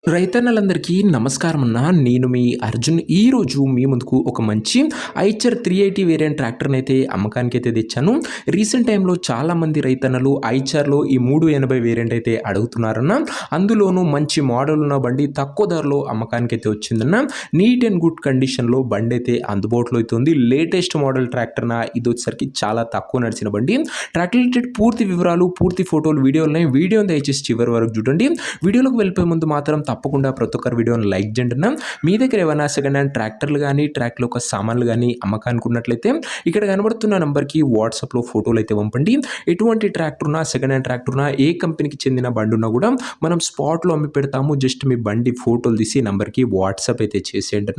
రైతన్నలందరికీ నమస్కారం అన్న. నేను మీ అర్జున్. ఈరోజు మీ ముందుకు ఒక మంచి ఐచర్ 380 వేరియంట్ ట్రాక్టర్ని అయితే అమ్మకానికి అయితే తెచ్చాను. రీసెంట్ టైంలో చాలామంది రైతన్నలు ఐచర్లో ఈ 380 వేరియంట్ అయితే అడుగుతున్నారన్న. అందులోనూ మంచి మోడల్ ఉన్న బండి తక్కువ ధరలో అమ్మకానికి అయితే వచ్చిందన్న. నీట్ అండ్ గుడ్ కండిషన్లో బండి అయితే అందుబాటులో అయితే ఉంది. లేటెస్ట్ మోడల్ ట్రాక్టర్న ఇది వచ్చేసరికి చాలా తక్కువ నడిచిన బండి. ట్రాక్టర్ రిలేటెడ్ పూర్తి వివరాలు, పూర్తి ఫోటోలు, వీడియోని దయచేసి చివరి వరకు చూడండి. వీడియోలోకి వెళ్ళిపోయే ముందు మాత్రం తప్పకుండా ప్రతి ఒక్కరి వీడియోని లైక్ చేయండి. మీ దగ్గర ఏమైనా సెకండ్ హ్యాండ్ ట్రాక్టర్లు కానీ ట్రాక్లో ఒక సామాన్లు కానీ అమ్మకానికి ఉన్నట్లయితే ఇక్కడ కనబడుతున్న నెంబర్కి వాట్సాప్లో ఫోటోలు అయితే పంపండి. ఎటువంటి ట్రాక్టర్ ఉన్నా, సెకండ్ హ్యాండ్ ట్రాక్టర్ ఉన్నా, ఏ కంపెనీకి చెందిన బండి ఉన్నా కూడా మనం స్పాట్లో అమ్మి పెడతాము. జస్ట్ మీ బండి ఫోటోలు తీసి నెంబర్కి వాట్సాప్ అయితే చేసేయండి.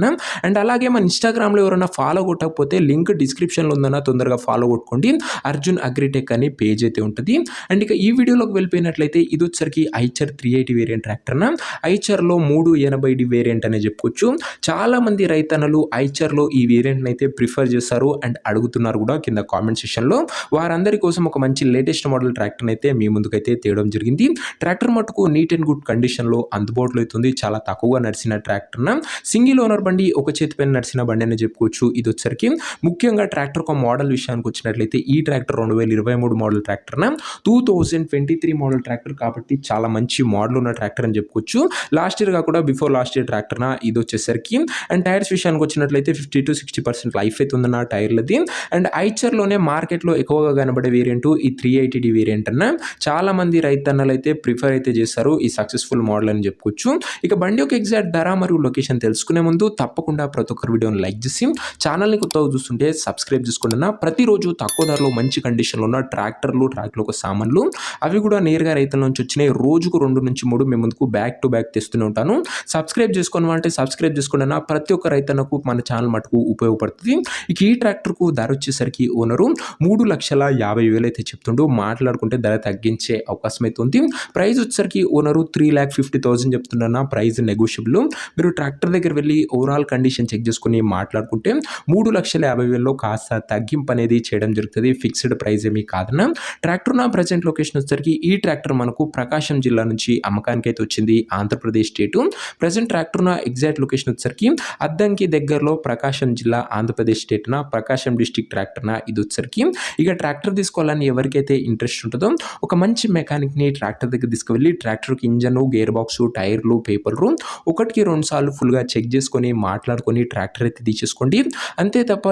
అండ్ అలాగే మన ఇన్స్టాగ్రామ్లో ఎవరైనా ఫాలో కొట్టకపోతే లింక్ డిస్క్రిప్షన్లో ఉందన్న, తొందరగా ఫాలో కొట్టుకోండి. అర్జున్ అగ్రిటెక్ అని పేజ్ అయితే ఉంటుంది. అండ్ ఇక ఈ వీడియోలోకి వెళ్ళిపోయినట్లయితే ఇది వచ్చరికి ఐచర్ 380 వేరియంట్ ట్రాక్టర్న. ఐచర్లో 380 వేరియంట్ అనే చెప్పుకోవచ్చు. చాలా మంది రైతన్నలు ఐచర్లో ఈ వేరియంట్ని అయితే ప్రిఫర్ చేస్తారు అండ్ అడుగుతున్నారు కూడా కింద కామెంట్ సెక్షన్లో. వారందరి కోసం ఒక మంచి లేటెస్ట్ మోడల్ ట్రాక్టర్ని అయితే మీ ముందుకైతే తేయడం జరిగింది. ట్రాక్టర్ మటుకు నీట్ అండ్ గుడ్ కండిషన్లో అందుబాటులో అవుతుంది. చాలా తక్కువగా నడిచిన ట్రాక్టర్న. సింగిల్ ఓనర్ బండి, ఒక చేతిపైన నడిచిన బండి అని చెప్పుకోవచ్చు. ఇది వచ్చరికి ముఖ్యంగా ట్రాక్టర్ ఒక మోడల్ విషయానికి వచ్చినట్లయితే ఈ ట్రాక్టర్ 2023 మోడల్ ట్రాక్టర్న. 2023 మోడల్ ట్రాక్టర్ కాబట్టి చాలా మంచి మోడల్ ఉన్న ట్రాక్టర్ అని చెప్పుకోవచ్చు. లాస్ట్ ఇయర్ కాకుండా బిఫోర్ లాస్ట్ ఇయర్ ట్రాక్టర్న ఇది వచ్చేసరికి. అండ్ టైర్స్ విషయానికి వచ్చినట్లయితే 50 to 60% లైఫ్ అయితే ఉందన్న టైర్లది. అండ్ ఐచర్లోనే మార్కెట్లో ఎక్కువగా కనబడే వేరియంట్ ఈ 380D వేరియంట్ అన్న. చాలా మంది రైతన్నలు అయితే ప్రిఫర్ అయితే చేస్తారు ఈ సక్సెస్ఫుల్ మోడల్ అని చెప్పుకోవచ్చు. ఇక బండి యొక్క ఎగ్జాక్ట్ ధర మరియు లొకేషన్ తెలుసుకునే ముందు తప్పకుండా ప్రతి ఒక్కరు వీడియోని లైక్ చేసి ఛానల్ని కొత్తగా చూస్తుంటే సబ్స్క్రైబ్ చేసుకోండి. ప్రతిరోజు తక్కువ ధరలో మంచి కండిషన్లో ఉన్న ట్రాక్టర్లు, ట్రాక్లో ఒక సామాన్లు అవి కూడా నేరుగా రైతుల నుంచి వచ్చినాయి. రోజుకు 2 నుంచి 3 మీ ముందుకు బ్యాక్ టు బ్యాక్ తెస్తూనే ఉంటాను. సబ్స్క్రైబ్ చేసుకోండి అంటే సబ్స్క్రైబ్ చేసుకోండి. ప్రతి ఒక్క రైతన్నకు మన ఛానల్ మటుకు ఉపయోగపడుతుంది. ఇక ఈ ట్రాక్టర్కు ధర వచ్చేసరికి ఓనరు 3,50,000 అయితే చెప్తుండో, మాట్లాడుకుంటే ధర తగ్గించే అవకాశం అయితే ఉంది. ప్రైస్ వచ్చేసరికి ఓనరు 3,50,000 చెప్తున్నా. Price negotiable. మీరు ట్రాక్టర్ దగ్గర వెళ్ళి ఓవరాల్ కండిషన్ చెక్ చేసుకుని మాట్లాడుకుంటే 3,50,000లో కాస్త తగ్గింపు అనేది చేయడం జరుగుతుంది. ఫిక్స్డ్ ప్రైస్ ఏమీ కాదన్నా. ట్రాక్టర్ నా ప్రజెంట్ లొకేషన్ వచ్చేసరికి ఈ ట్రాక్టర్ మనకు ప్రకాశం జిల్లా నుంచి అమ్మకానికి అయితే వచ్చింది, ఆంధ్రప్రదేశ్ స్టేటు. ప్రజెంట్ ట్రాక్టర్ నా ఎగ్జాక్ట్ లొకేషన్ వచ్చేసరికి అద్దంకి దగ్గరలో ప్రకాశం జిల్లా, ఆంధ్రప్రదేశ్ స్టేట్ నా ప్రకాశం డిస్టిక్ ట్రాక్టర్ నా ఇది వచ్చేసరికి. ఇక ట్రాక్టర్ తీసుకోవాలని ఎవరికైతే ఇంట్రెస్ట్ ఉంటుందో ఒక మంచి మెకానిక్ని ట్రాక్టర్ దగ్గర తీసుకువెళ్ళి ట్రాక్టర్కి ఇంజన్, గేర్ బాక్స్, టైర్లు, పేపర్లు 1కి 2 సార్లు ఫుల్గా చెక్ చేసుకొని మాట్లాడుకొని ట్రాక్టర్ అయితే తీసేసుకోండి. అంతే తప్ప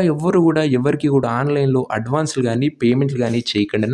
ఎవరికి కూడా ఆన్లైన్లో అడ్వాన్స్లు కానీ పేమెంట్లు కానీ చేయకండి.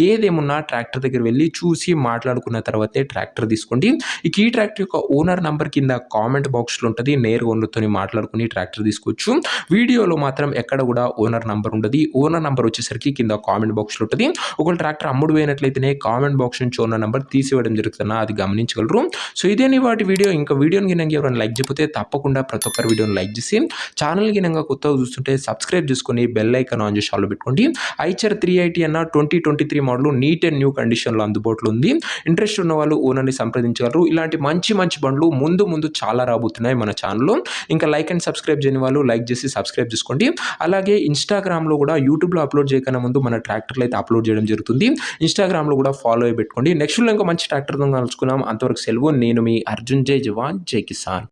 ఏదేమున్నా ట్రాక్టర్ దగ్గర వెళ్ళి చూసి మాట్లాడుకున్న తర్వాతే ట్రాక్టర్ తీసుకోండి. ఇక ఈ ట్రాక్టర్ యొక్క ఓనర్ నంబర్ కింద కామెంట్ బాక్స్లో ఉంటుంది. నేరుగా ఓనర్తో మాట్లాడుకుని ట్రాక్టర్ తీసుకోవచ్చు. వీడియోలో మాత్రం ఎక్కడ కూడా ఓనర్ నంబర్ ఉండదు. ఓనర్ నంబర్ వచ్చేసరికి కింద కామెంట్ బాక్స్లో ఉంటుంది. ఒకవేళ ట్రాక్టర్ అమ్ముడు పోయినట్లయితేనే కామెంట్ బాక్స్ నుంచి ఓనర్ నంబర్ తీసివేయడం జరుగుతుందా, అది గమనించగలరు. సో ఇదేని వాటి వీడియో. ఇంకా వీడియోని గినంగా ఎవరైనా లైక్ చేయకపోతే తప్పకుండా ప్రతి ఒక్కరు వీడియోని లైక్ చేసి ఛానల్ గినంగా కొత్తగా చూస్తుంటే సబ్స్క్రైబ్ చేసుకొని బెల్ ఐకాన్ ఆన్ చేసి ఆల్లో పెట్టుకోండి. ఐచర్ 380 అన్న 2023 మోడల్ నీట్ అండ్ న్యూ కండిషన్లో అందుబాటులో ఉంది. ఇంట్రెస్ట్ ఉన్న వాళ్ళు ఓనర్ని సంప్రదించగలరు. ఇలాంటి మంచి బండ్లు ముందు చాలా రాబోతున్నాయి మన ఛానల్లో. ఇంకా లైక్ అండ్ సబ్స్క్రైబ్ చేయని వాళ్ళు లైక్ చేసి సబ్స్క్రైబ్ చేసుకోండి. అలాగే ఇన్స్టాగ్రామ్లో కూడా, యూట్యూబ్లో అప్లోడ్ చేయకన్నా ముందు మన ట్రాక్టర్లు అయితే అప్లోడ్ చేయడం జరుగుతుంది. ఇన్స్టాగ్రామ్లో కూడా ఫాలో అయి పెట్టుకోండి. నెక్స్ట్ ఇంకో మంచి ట్రాక్టర్తో కలుసుకున్నాం. అంతవరకు సెలవు. నేను మీ అర్జున్. జై జవాన్, జై కిసాన్.